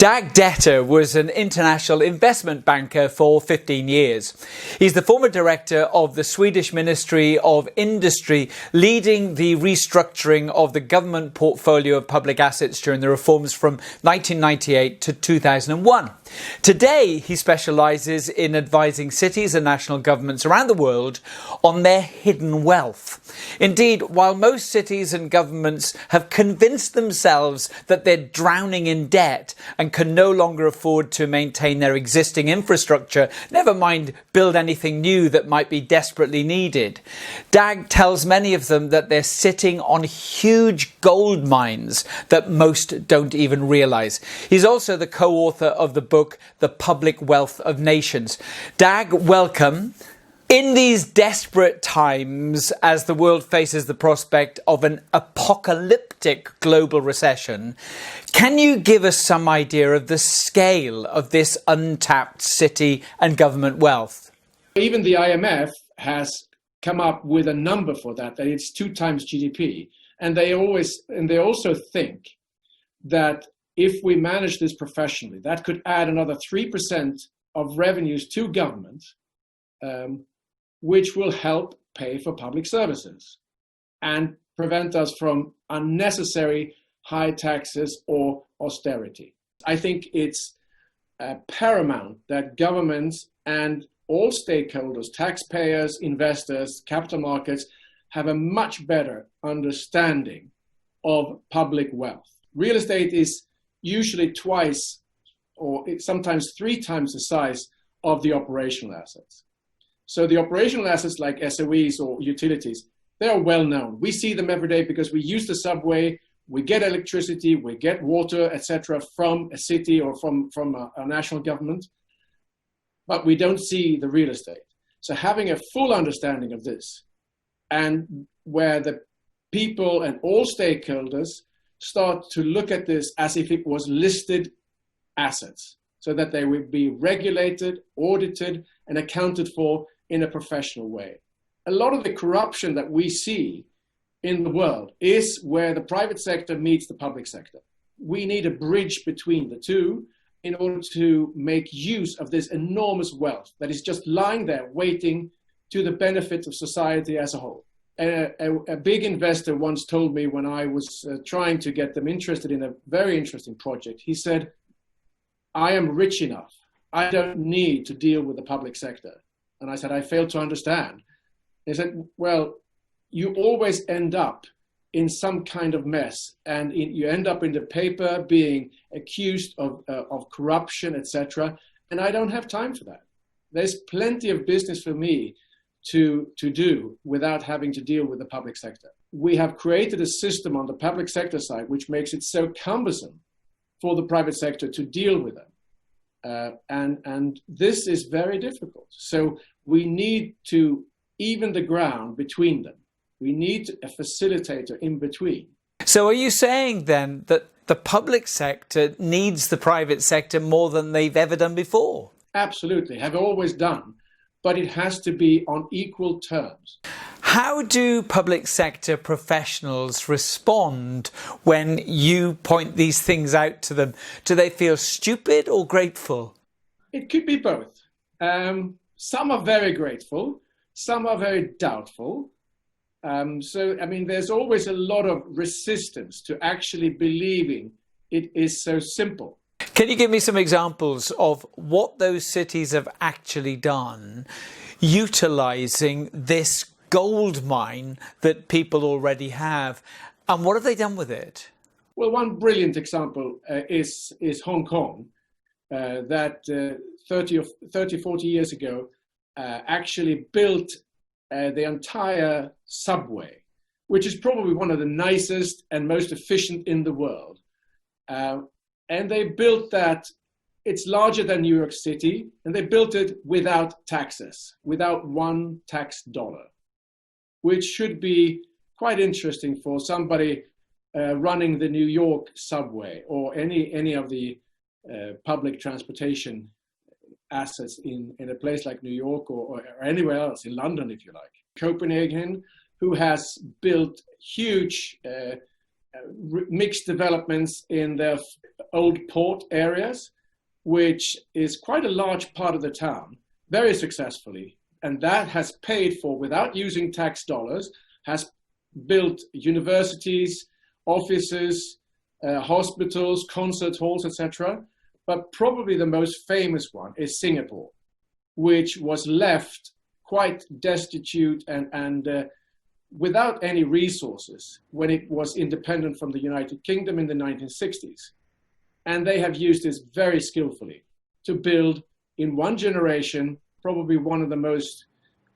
Dag Detter was an international investment banker for 15 years. He's the former director of the Swedish Ministry of Industry, leading the restructuring of the government portfolio of public assets during the reforms from 1998 to 2001. Today, he specialises in advising cities and national governments around the world on their hidden wealth. Indeed, while most cities and governments have convinced themselves that they're drowning in debt and can no longer afford to maintain their existing infrastructure, never mind build anything new that might be desperately needed, Dag tells many of them that they're sitting on huge gold mines that most don't even realise. He's also the co-author of the book The Public Wealth of Nations. Dag, welcome. In these desperate times, as the world faces the prospect of an apocalyptic global recession, can you give us some idea of the scale of this untapped city and government wealth? Even the IMF has come up with a number for that it's 2 times GDP. And they also think that if we manage this professionally, that could add another 3% of revenues to government, which will help pay for public services and prevent us from unnecessary high taxes or austerity. I think it's paramount that governments and all stakeholders, taxpayers, investors, capital markets, have a much better understanding of public wealth. Real estate is usually twice or sometimes 3 times the size of the operational assets. So the operational assets like SOEs or utilities, they are well known. We see them every day because we use the subway, we get electricity, we get water, etc. from a city or from a national government, but we don't see the real estate. So having a full understanding of this, and where the people and all stakeholders start to look at this as if it was listed assets, so that they would be regulated, audited, and accounted for in a professional way. A lot of the corruption that we see in the world is where the private sector meets the public sector. We need a bridge between the two in order to make use of this enormous wealth that is just lying there waiting to the benefit of society as a whole. A big investor once told me when I was trying to get them interested in a very interesting project, he said, "I am rich enough. I don't need to deal with the public sector." And I said, "I fail to understand." He said, "Well, you always end up in some kind of mess, and you end up in the paper being accused of corruption, etc. And I don't have time for that. There's plenty of business for me to do without having to deal with the public sector." We have created a system on the public sector side which makes it so cumbersome for the private sector to deal with them. And this is very difficult. So we need to even the ground between them. We need a facilitator in between. So are you saying then that the public sector needs the private sector more than they've ever done before? Absolutely, have always done. But it has to be on equal terms. How do public sector professionals respond when you point these things out to them? Do they feel stupid or grateful? It could be both. Some are very grateful, some are very doubtful. There's always a lot of resistance to actually believing it is so simple. Can you give me some examples of what those cities have actually done, utilising this gold mine that people already have? And what have they done with it? Well, one brilliant example is Hong Kong, that 40 years ago actually built the entire subway, which is probably one of the nicest and most efficient in the world. And they built that, it's larger than New York City, and they built it without taxes, without one tax dollar, which should be quite interesting for somebody running the New York subway or any of the public transportation assets in a place like New York or anywhere else, in London, if you like. Copenhagen, who has built huge mixed developments in their old port areas, which is quite a large part of the town, very successfully. And that has paid for, without using tax dollars, has built universities, offices, hospitals, concert halls, etc. But probably the most famous one is Singapore, which was left quite destitute and without any resources when it was independent from the United Kingdom in the 1960s. And they have used this very skillfully to build, in one generation, probably one of the most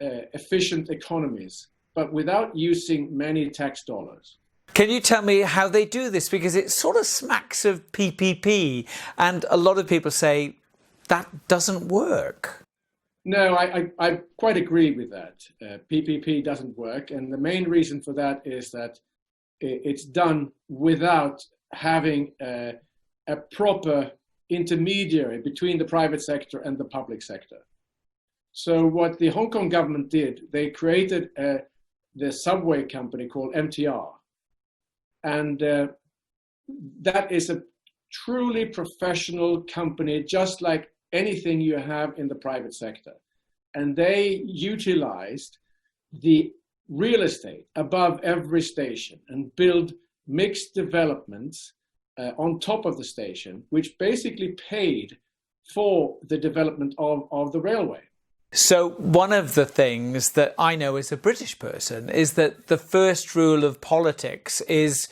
efficient economies, but without using many tax dollars. Can you tell me how they do this? Because it sort of smacks of PPP, and a lot of people say that doesn't work. No, I quite agree with that. PPP doesn't work, and the main reason for that is that it's done without having a proper intermediary between the private sector and the public sector. So what the Hong Kong government did, they created the subway company called MTR. And that is a truly professional company, just like anything you have in the private sector. And they utilized the real estate above every station and build mixed developments on top of the station, which basically paid for the development of the railway. So one of the things that I know as a British person is that the first rule of politics is,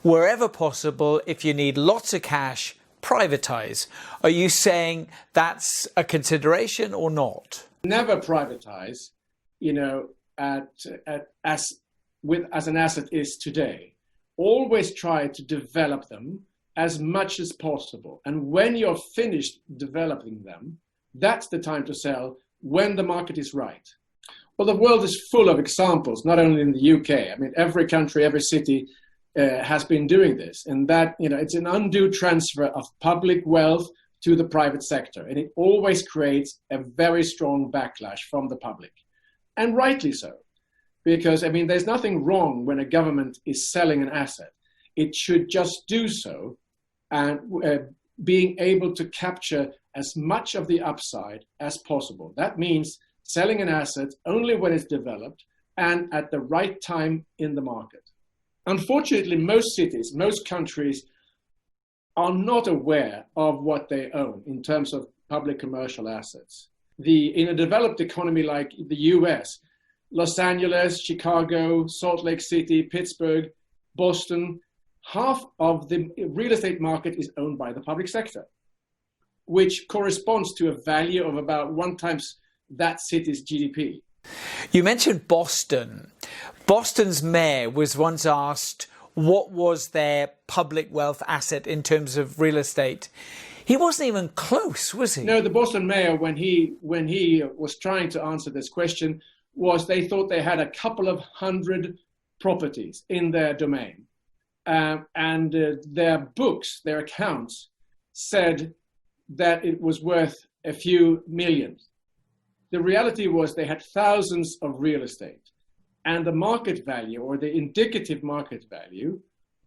wherever possible, if you need lots of cash, privatise. Are you saying that's a consideration or not? Never privatise, as an asset is today. Always try to develop them as much as possible. And when you're finished developing them, that's the time to sell, when the market is right. Well, the world is full of examples, not only in the UK. I mean, every country, every city has been doing this. And that, it's an undue transfer of public wealth to the private sector. And it always creates a very strong backlash from the public. And rightly so. Because, there's nothing wrong when a government is selling an asset. It should just do so, and being able to capture as much of the upside as possible. That means selling an asset only when it's developed and at the right time in the market. Unfortunately, most cities, most countries are not aware of what they own in terms of public commercial assets. In a developed economy like the US, Los Angeles, Chicago, Salt Lake City, Pittsburgh, Boston, half of the real estate market is owned by the public sector, which corresponds to a value of about 1 times that city's GDP. You mentioned Boston. Boston's mayor was once asked what was their public wealth asset in terms of real estate. He wasn't even close, was he? No, the Boston mayor, when he was trying to answer this question, they thought they had a couple of hundred properties in their domain. And their books, their accounts, said that it was worth a few million. The reality was they had thousands of real estate, and the market value, or the indicative market value,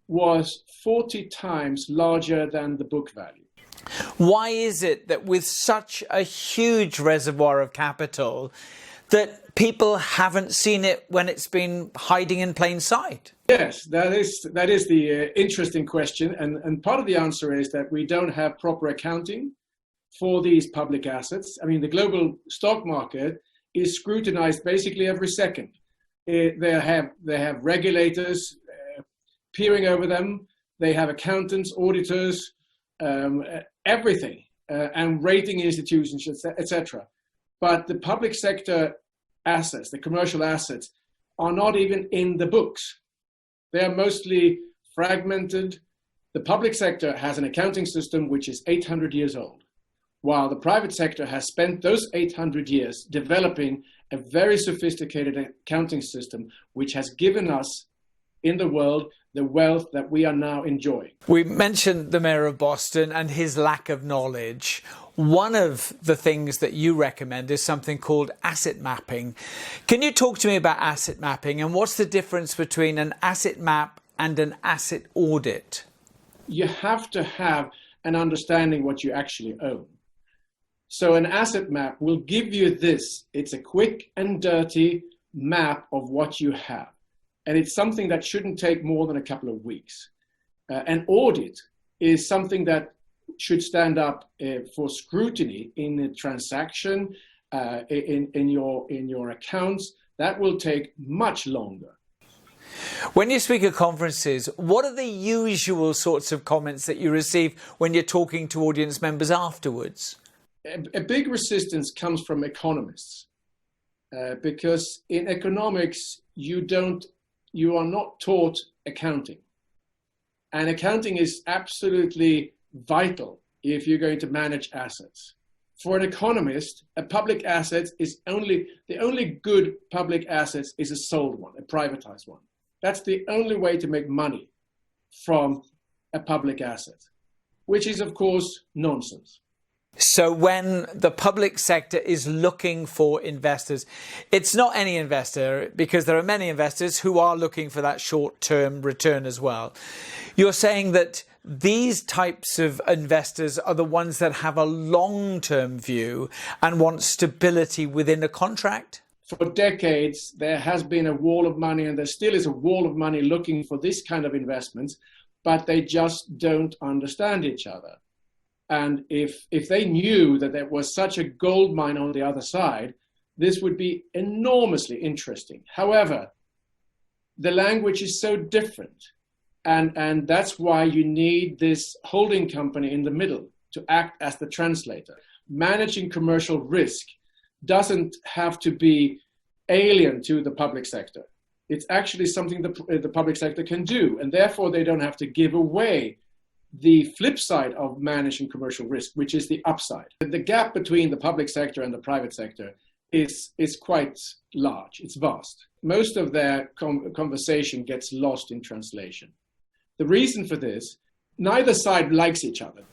was 40 times larger than the book value. Why is it that with such a huge reservoir of capital that people haven't seen it when it's been hiding in plain sight? Yes, that is the interesting question. And part of the answer is that we don't have proper accounting for these public assets. The global stock market is scrutinized basically every second. They have regulators peering over them. They have accountants, auditors, everything, and rating institutions, etc. But the public sector assets, the commercial assets, are not even in the books. They are mostly fragmented. The public sector has an accounting system which is 800 years old, while the private sector has spent those 800 years developing a very sophisticated accounting system which has given us in the world the wealth that we are now enjoying. We mentioned the mayor of Boston and his lack of knowledge. One of the things that you recommend is something called asset mapping. Can you talk to me about asset mapping and what's the difference between an asset map and an asset audit? You have to have an understanding what you actually own. So an asset map will give you this. It's a quick and dirty map of what you have. And it's something that shouldn't take more than a couple of weeks. An audit is something that should stand up for scrutiny in a transaction, in your accounts. That will take much longer. When you speak at conferences, what are the usual sorts of comments that you receive when you're talking to audience members afterwards? A big resistance comes from economists, because in economics you are not taught accounting, and accounting is absolutely vital if you're going to manage assets. For an economist, a public asset is the only good public assets is a sold one, a privatized one. That's the only way to make money from a public asset, which is, of course, nonsense. So when the public sector is looking for investors, it's not any investor, because there are many investors who are looking for that short-term return as well. You're saying that these types of investors are the ones that have a long-term view and want stability within a contract? For decades, there has been a wall of money, and there still is a wall of money looking for this kind of investments, but they just don't understand each other. And if they knew that there was such a gold mine on the other side, this would be enormously interesting. However, the language is so different. And that's why you need this holding company in the middle to act as the translator. Managing commercial risk doesn't have to be alien to the public sector. It's actually something the public sector can do, and therefore they don't have to give away the flip side of managing commercial risk, which is the upside. The gap between the public sector and the private sector is quite large. It's vast. Most of their conversation gets lost in translation. The reason for this, neither side likes each other.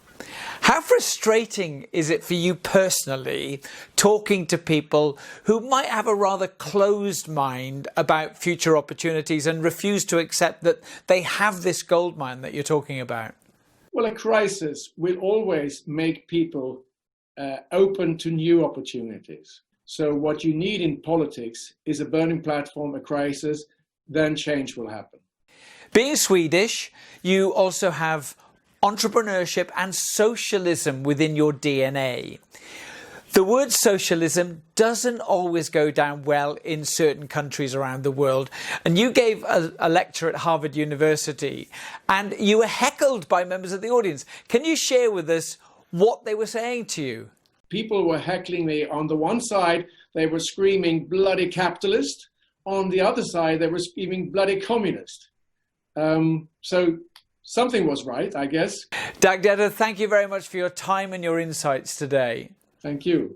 How frustrating is it for you personally talking to people who might have a rather closed mind about future opportunities and refuse to accept that they have this gold mine that you're talking about? Well, a crisis will always make people open to new opportunities. So what you need in politics is a burning platform, a crisis, then change will happen. Being Swedish, you also have entrepreneurship and socialism within your DNA. The word socialism doesn't always go down well in certain countries around the world. And you gave a lecture at Harvard University and you were heckled by members of the audience. Can you share with us what they were saying to you? People were heckling me. On the one side, they were screaming bloody capitalist. On the other side, they were screaming bloody communist. So something was right, I guess. Dag Detter, thank you very much for your time and your insights today. Thank you.